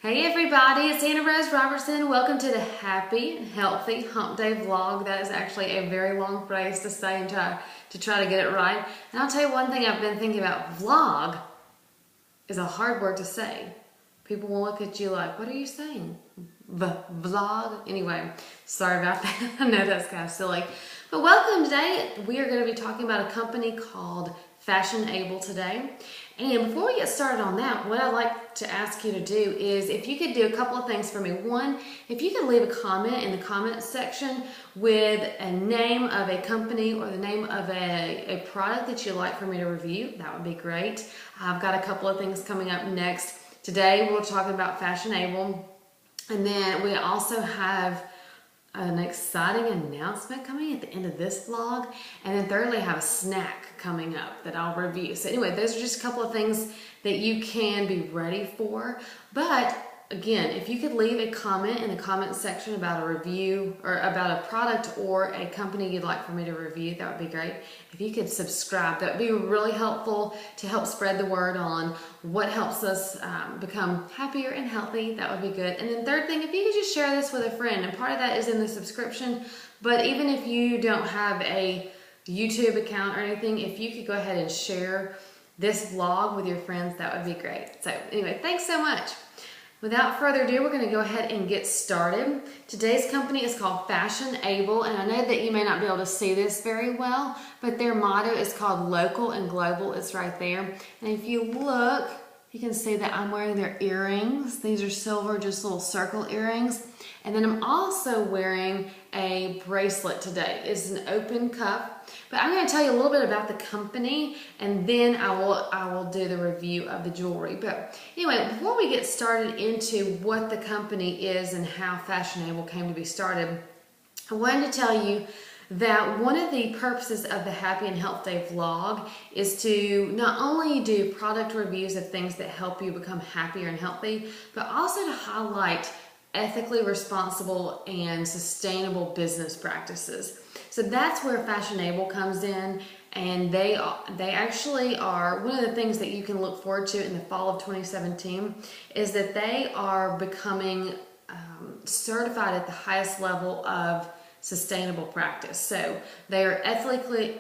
Hey everybody, it's Anna Rose Robertson. Welcome to the Happy and Healthy Hump Day vlog. That is actually a very long phrase to say and to try to get it right. And I'll tell you one thing I've been thinking about. Vlog is a hard word to say. People will look at you like, what are you saying? Vlog? Anyway, sorry about that. I know that's kind of silly. But welcome today. We are going to be talking about a company called fashionABLE today. And before we get started on that, what I'd like to ask you to do is if you could do a couple of things for me. One, if you could leave a comment in the comment section with a name of a company or the name of a product that you'd like for me to review, that would be great. I've got a couple of things coming up next. Today we're talking about fashionABLE, and then we also have an exciting announcement coming at the end of this vlog, and then thirdly I have a snack coming up that I'll review. So anyway, those are just a couple of things that you can be ready for. But again, if you could leave a comment in the comment section about a review or about a product or a company you'd like for me to review, that would be great. If you could subscribe, that would be really helpful to help spread the word on what helps us become happier and healthy. That would be good. And then third thing, if you could just share this with a friend, and part of that is in the subscription, but even if you don't have a YouTube account or anything, if you could go ahead and share this vlog with your friends, that would be great. So anyway, thanks so much. Without further ado, we're going to go ahead and get started. Today's company is called fashionABLE, and I know that you may not be able to see this very well, but their motto is called Local and Global. It's right there. And if you look, you can see that I'm wearing their earrings. These are silver, just little circle earrings. And then I'm also wearing a bracelet today. It's an open cuff. But I'm going to tell you a little bit about the company, and then I will do the review of the jewelry. But anyway, before we get started into what the company is and how fashionABLE came to be started, I wanted to tell you that one of the purposes of the Happy and Health Day vlog is to not only do product reviews of things that help you become happier and healthy, but also to highlight ethically responsible and sustainable business practices. So that's where fashionABLE comes in, and they actually are one of the things that you can look forward to in the fall of 2017 is that they are becoming certified at the highest level of sustainable practice. So they are ethically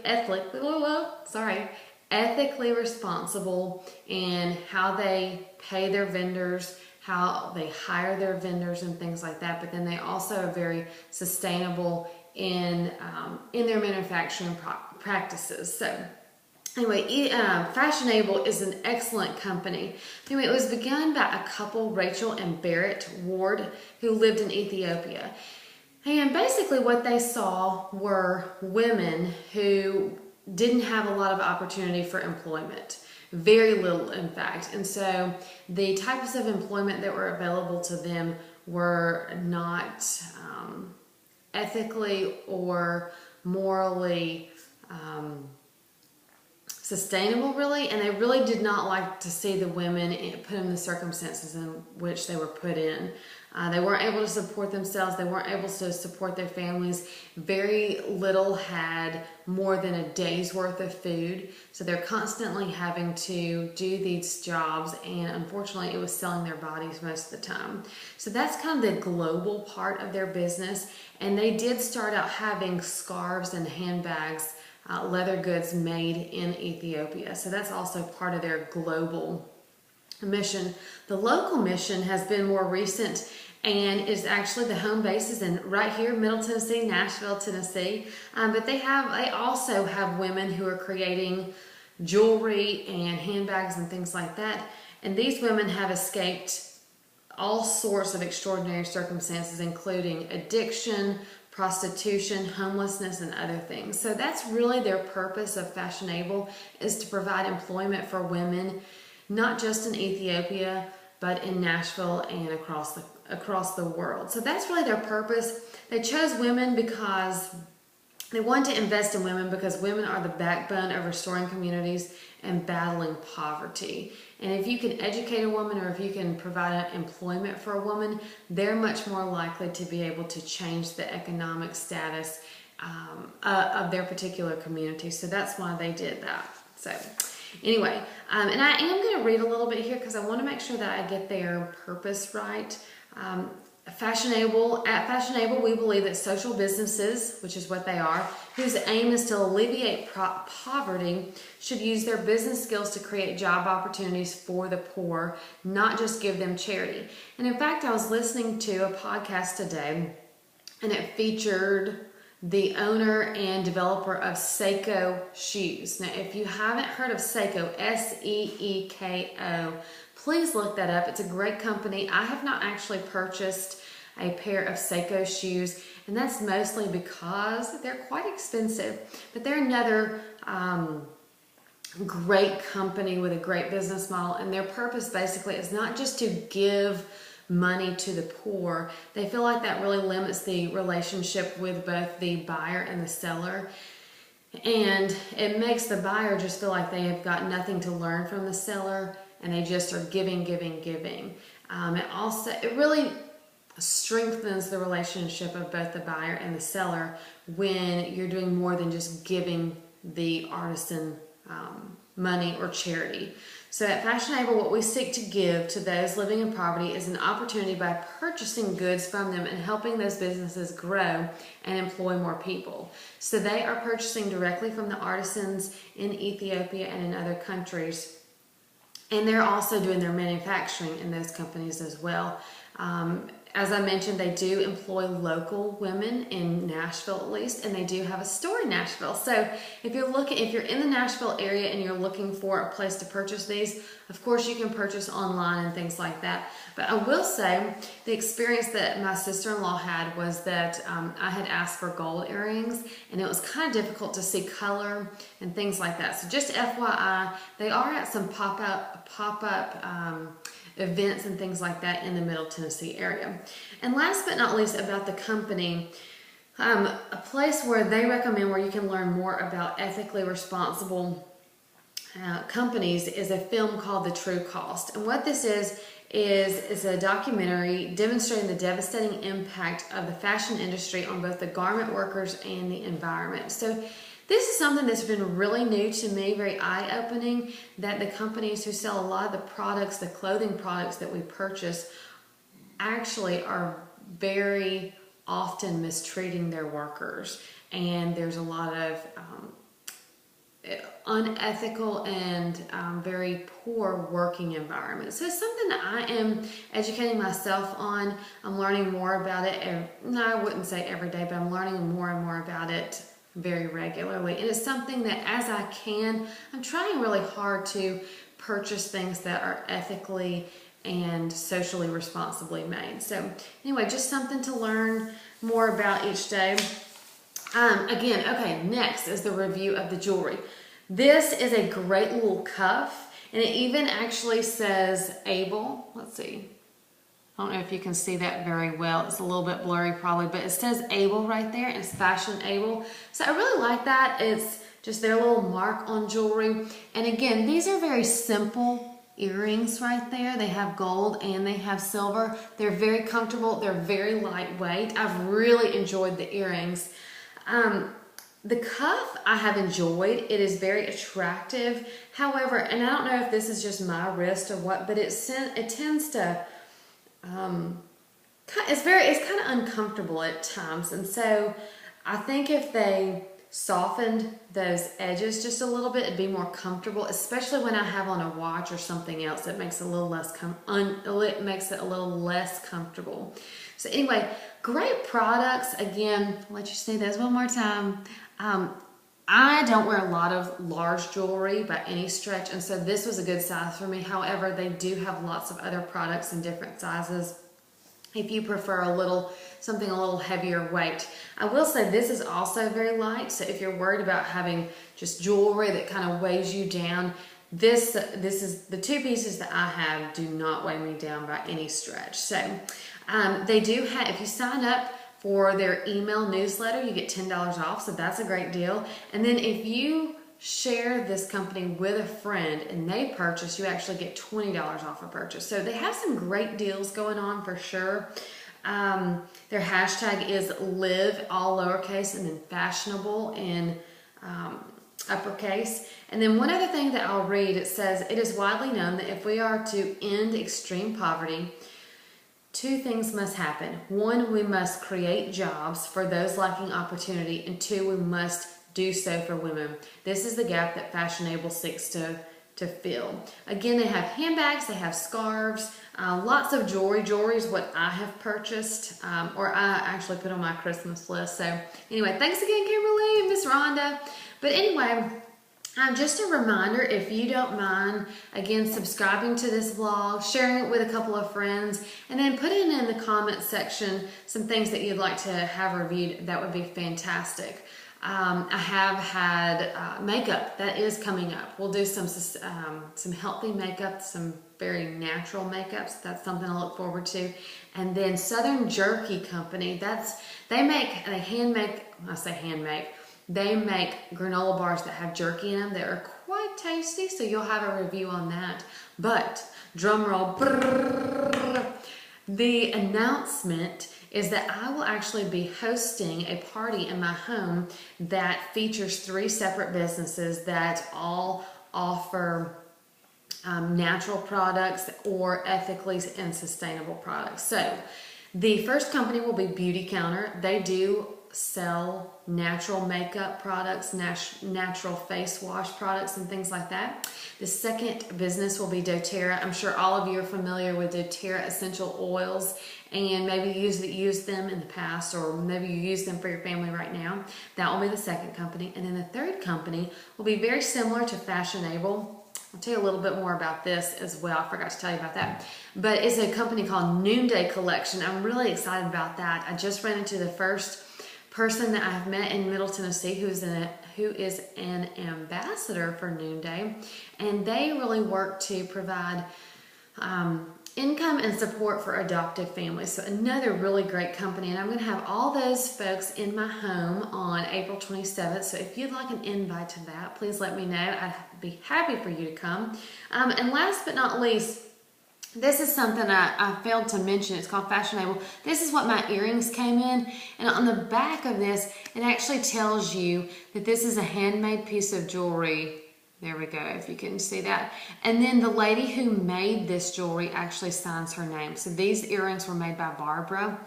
responsible in how they pay their vendors, how they hire their vendors and things like that, but then they also are very sustainable in their manufacturing practices. So anyway, fashionABLE is an excellent company. Anyway, it was begun by a couple, Rachel and Barrett Ward, who lived in Ethiopia. And basically what they saw were women who didn't have a lot of opportunity for employment. Very little, in fact. And so the types of employment that were available to them were not ethically or morally sustainable, really. And they really did not like to see the women put in the circumstances in which they were put in. They weren't able to support themselves. They weren't able to support their families. Very little had more than a day's worth of food. So they're constantly having to do these jobs, and unfortunately it was selling their bodies most of the time. So that's kind of the global part of their business. And they did start out having scarves and handbags, leather goods made in Ethiopia. So that's also part of their global mission. The local mission has been more recent and is actually the home base is in right here, Middle Tennessee, Nashville, Tennessee. But they also have women who are creating jewelry and handbags and things like that. And these women have escaped all sorts of extraordinary circumstances, including addiction, prostitution, homelessness, and other things. So that's really their purpose of fashionABLE, is to provide employment for women, not just in Ethiopia, but in Nashville and across the world. So that's really their purpose. They chose women because they want to invest in women, because women are the backbone of restoring communities and battling poverty. And if you can educate a woman, or if you can provide employment for a woman, they're much more likely to be able to change the economic status of their particular community. So that's why they did that. So Anyway, and I am going to read a little bit here because I want to make sure that I get their purpose right. At fashionABLE, we believe that social businesses, which is what they are, whose aim is to alleviate poverty, should use their business skills to create job opportunities for the poor, not just give them charity. And in fact, I was listening to a podcast today, and it featured the owner and developer of Seiko shoes. Now, if you haven't heard of Seiko, S-E-E-K-O, please look that up. It's a great company. I have not actually purchased a pair of Seiko shoes, and that's mostly because they're quite expensive. But they're another great company with a great business model, and their purpose basically is not just to give money to the poor. They feel like that really limits the relationship with both the buyer and the seller, and it makes the buyer just feel like they have got nothing to learn from the seller, and they just are giving. It really strengthens the relationship of both the buyer and the seller when you're doing more than just giving the artisan money or charity. So at fashionABLE, what we seek to give to those living in poverty is an opportunity by purchasing goods from them and helping those businesses grow and employ more people. So they are purchasing directly from the artisans in Ethiopia and in other countries. And they're also doing their manufacturing in those companies as well. As I mentioned, they do employ local women in Nashville at least, and they do have a store in Nashville. So if you're in the Nashville area and you're looking for a place to purchase these, of course you can purchase online and things like that. But I will say the experience that my sister-in-law had was that I had asked for gold earrings, and it was kind of difficult to see color and things like that. So just FYI, they are at some pop-up events and things like that in the Middle Tennessee area. And last but not least about the company, a place where they recommend where you can learn more about ethically responsible companies is a film called The True Cost. And what this is a documentary demonstrating the devastating impact of the fashion industry on both the garment workers and the environment. So this is something that's been really new to me, very eye-opening, that the companies who sell a lot of the products, the clothing products that we purchase, actually are very often mistreating their workers. And there's a lot of unethical and very poor working environments. So it's something that I am educating myself on. I'm learning more about it. No, I wouldn't say every day, but I'm learning more and more about it very regularly. And it's something that as I can, I'm trying really hard to purchase things that are ethically and socially responsibly made. So anyway, just something to learn more about each day. Okay, next is the review of the jewelry. This is a great little cuff, and it even actually says Able. Let's see. I don't know if you can see that very well. It's a little bit blurry probably, but it says Able right there. It's fashionABLE. So I really like that. It's just their little mark on jewelry. And again, these are very simple earrings right there. They have gold and they have silver. They're very comfortable. They're very lightweight. I've really enjoyed the earrings. The cuff I have enjoyed. It is very attractive. However, and I don't know if this is just my wrist or what, but it tends to it's kind of uncomfortable at times, and so I think if they softened those edges just a little bit, it'd be more comfortable, especially when I have on a watch or something else that makes it a little less comfortable. So anyway, great products. Again, I'll let you see those one more time. I don't wear a lot of large jewelry by any stretch, and so this was a good size for me. However, they do have lots of other products in different sizes if you prefer something a little heavier weight. I will say this is also very light, so if you're worried about having just jewelry that kind of weighs you down, this is the two pieces that I have do not weigh me down by any stretch. So they do have, if you sign up for their email newsletter, you get $10 off, so that's a great deal. And then if you share this company with a friend and they purchase, you actually get $20 off a purchase. So they have some great deals going on for sure. Their hashtag is live, all lowercase, and then fashionable in uppercase. And then one other thing that I'll read, it says, it is widely known that if we are to end extreme poverty, two things must happen. One, we must create jobs for those lacking opportunity, and two, we must do so for women. This is the gap that fashionABLE seeks to fill. Again, they have handbags, they have scarves, lots of jewelry. Jewelry is what I have purchased, or I actually put on my Christmas list. So anyway, thanks again, Kimberly and Miss Rhonda. But anyway, just a reminder, if you don't mind, again, subscribing to this vlog, sharing it with a couple of friends, and then putting in the comment section some things that you'd like to have reviewed. That would be fantastic. I have had makeup that is coming up. We'll do some healthy makeup, some very natural makeups. That's something I look forward to. And then Southern Jerky Company. They make granola bars that have jerky in them. They are quite tasty, so you'll have a review on that. But drum roll, the announcement is that I will actually be hosting a party in my home that features 3 separate businesses that all offer natural products or ethically and sustainable products. So the first company will be Beauty Counter. They do sell natural makeup products, natural face wash products, and things like that. The second business will be doTERRA. I'm sure all of you are familiar with doTERRA essential oils, and maybe you used them in the past, or maybe you use them for your family right now. That will be the second company. And then the third company will be very similar to fashionABLE. I'll tell you a little bit more about this as well. I forgot to tell you about that. But it's a company called Noonday Collection. I'm really excited about that. I just ran into the first person that I've met in Middle Tennessee who is an ambassador for Noonday, and they really work to provide income and support for adoptive families. So another really great company, and I'm going to have all those folks in my home on April 27th. So if you'd like an invite to that, please let me know. I'd be happy for you to come. And last but not least, this is something I failed to mention. It's called fashionABLE. This is what my earrings came in. And on the back of this, it actually tells you that this is a handmade piece of jewelry. There we go, if you can see that. And then the lady who made this jewelry actually signs her name. So these earrings were made by Barbara.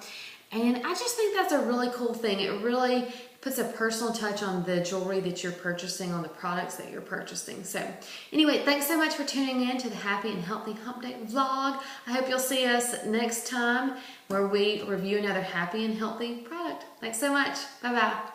And I just think that's a really cool thing. It really puts a personal touch on the jewelry that you're purchasing, on the products that you're purchasing. So anyway, thanks so much for tuning in to the Happy and Healthy Hump Day vlog. I hope you'll see us next time where we review another happy and healthy product. Thanks so much. Bye-bye.